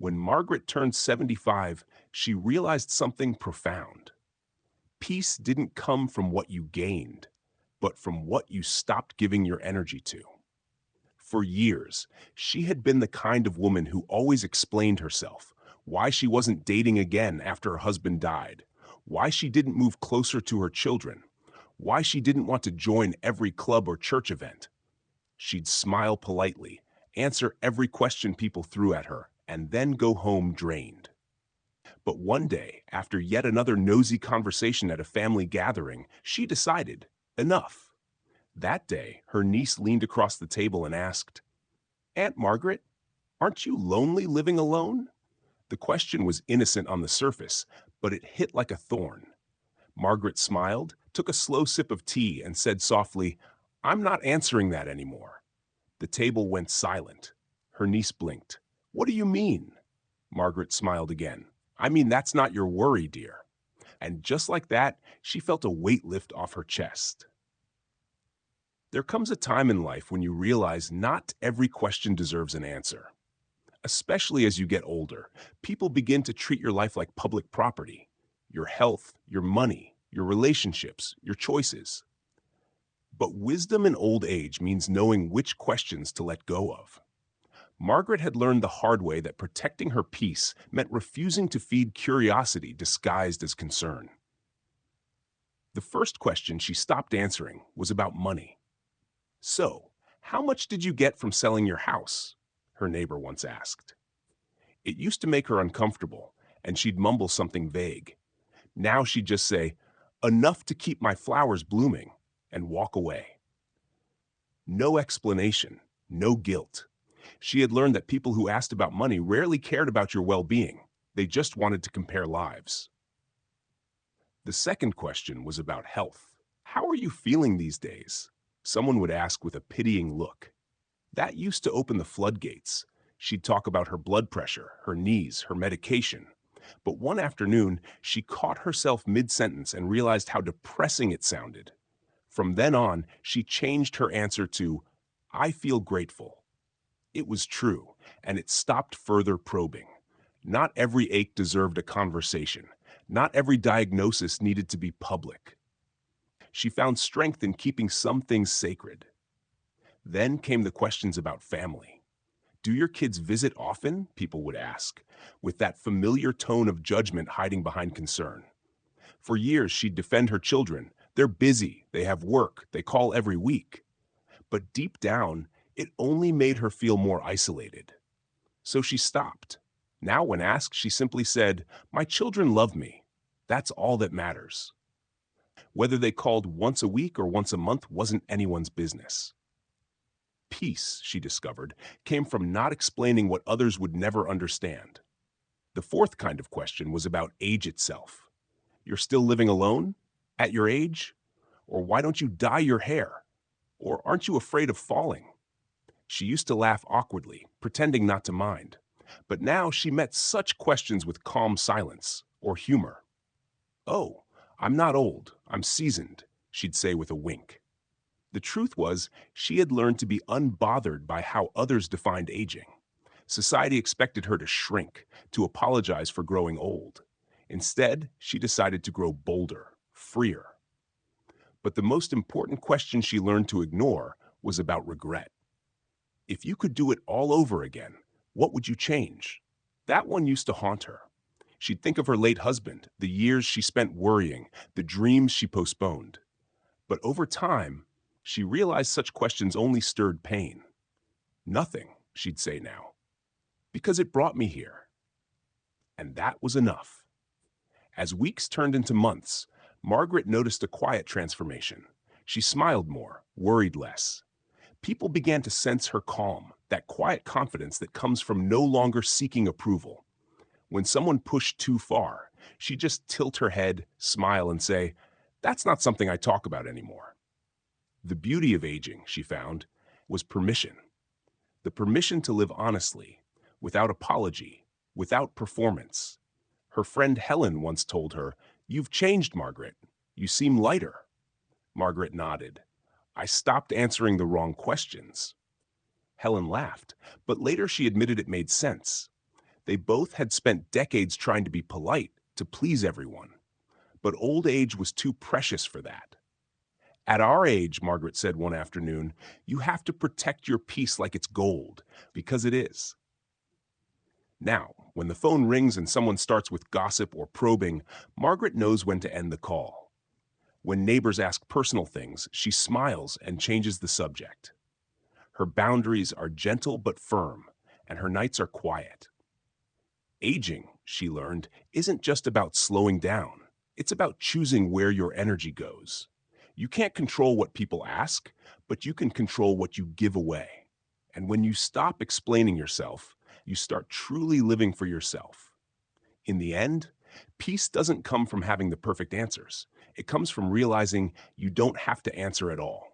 When Margaret turned 75, she realized something profound. Peace didn't come from what you gained, but from what you stopped giving your energy to. For years, she had been the kind of woman who always explained herself, why she wasn't dating again after her husband died, why she didn't move closer to her children, why she didn't want to join every club or church event. She'd smile politely, answer every question people threw at her, and then go home drained. But one day, after yet another nosy conversation at a family gathering, she decided, enough. That day, her niece leaned across the table and asked, Aunt Margaret, aren't you lonely living alone? The question was innocent on the surface, but it hit like a thorn. Margaret smiled, took a slow sip of tea, and said softly, I'm not answering that anymore. The table went silent. Her niece blinked. What do you mean? Margaret smiled again. I mean, that's not your worry, dear. And just like that, she felt a weight lift off her chest. There comes a time in life when you realize not every question deserves an answer. Especially as you get older, people begin to treat your life like public property. Your health, your money, your relationships, your choices. But wisdom in old age means knowing which questions to let go of. Margaret had learned the hard way that protecting her peace meant refusing to feed curiosity disguised as concern. The first question she stopped answering was about money. So, how much did you get from selling your house? Her neighbor once asked. It used to make her uncomfortable, and she'd mumble something vague. Now she'd just say, enough to keep my flowers blooming, and walk away. No explanation, no guilt. She had learned that people who asked about money rarely cared about your well-being. They just wanted to compare lives. The second question was about health. How are you feeling these days? Someone would ask with a pitying look. That used to open the floodgates. She'd talk about her blood pressure, her knees, her medication. But one afternoon, she caught herself mid-sentence and realized how depressing it sounded. From then on, she changed her answer to, I feel grateful. It was true, and it stopped further probing. Not every ache deserved a conversation. Not every diagnosis needed to be public. She found strength in keeping some things sacred. Then came the questions about family. Do your kids visit often? People would ask, with that familiar tone of judgment hiding behind concern. For years, she'd defend her children. They're busy, they have work, they call every week. But deep down, it only made her feel more isolated. So she stopped. Now, when asked, she simply said, my children love me. That's all that matters. Whether they called once a week or once a month wasn't anyone's business. Peace, she discovered, came from not explaining what others would never understand. The fourth kind of question was about age itself. You're still living alone? At your age? Or why don't you dye your hair? Or aren't you afraid of falling? She used to laugh awkwardly, pretending not to mind. But now she met such questions with calm silence or humor. Oh, I'm not old, I'm seasoned, she'd say with a wink. The truth was, she had learned to be unbothered by how others defined aging. Society expected her to shrink, to apologize for growing old. Instead, she decided to grow bolder, freer. But the most important question she learned to ignore was about regret. If you could do it all over again, what would you change? That one used to haunt her. She'd think of her late husband, the years she spent worrying, the dreams she postponed. But over time, she realized such questions only stirred pain. Nothing, she'd say now, because it brought me here. And that was enough. As weeks turned into months, Margaret noticed a quiet transformation. She smiled more, worried less. People began to sense her calm, that quiet confidence that comes from no longer seeking approval. When someone pushed too far, she'd just tilt her head, smile, and say, that's not something I talk about anymore. The beauty of aging, she found, was permission. The permission to live honestly, without apology, without performance. Her friend Helen once told her, you've changed, Margaret. You seem lighter. Margaret nodded. I stopped answering the wrong questions. Helen laughed, but later she admitted it made sense. They both had spent decades trying to be polite, to please everyone, but old age was too precious for that. At our age, Margaret said one afternoon, you have to protect your peace like it's gold, because it is. Now, when the phone rings and someone starts with gossip or probing, Margaret knows when to end the call. When neighbors ask personal things, she smiles and changes the subject. Her boundaries are gentle but firm, and her nights are quiet. Aging, she learned, isn't just about slowing down. It's about choosing where your energy goes. You can't control what people ask, but you can control what you give away. And when you stop explaining yourself, you start truly living for yourself. In the end, peace doesn't come from having the perfect answers. It comes from realizing you don't have to answer at all.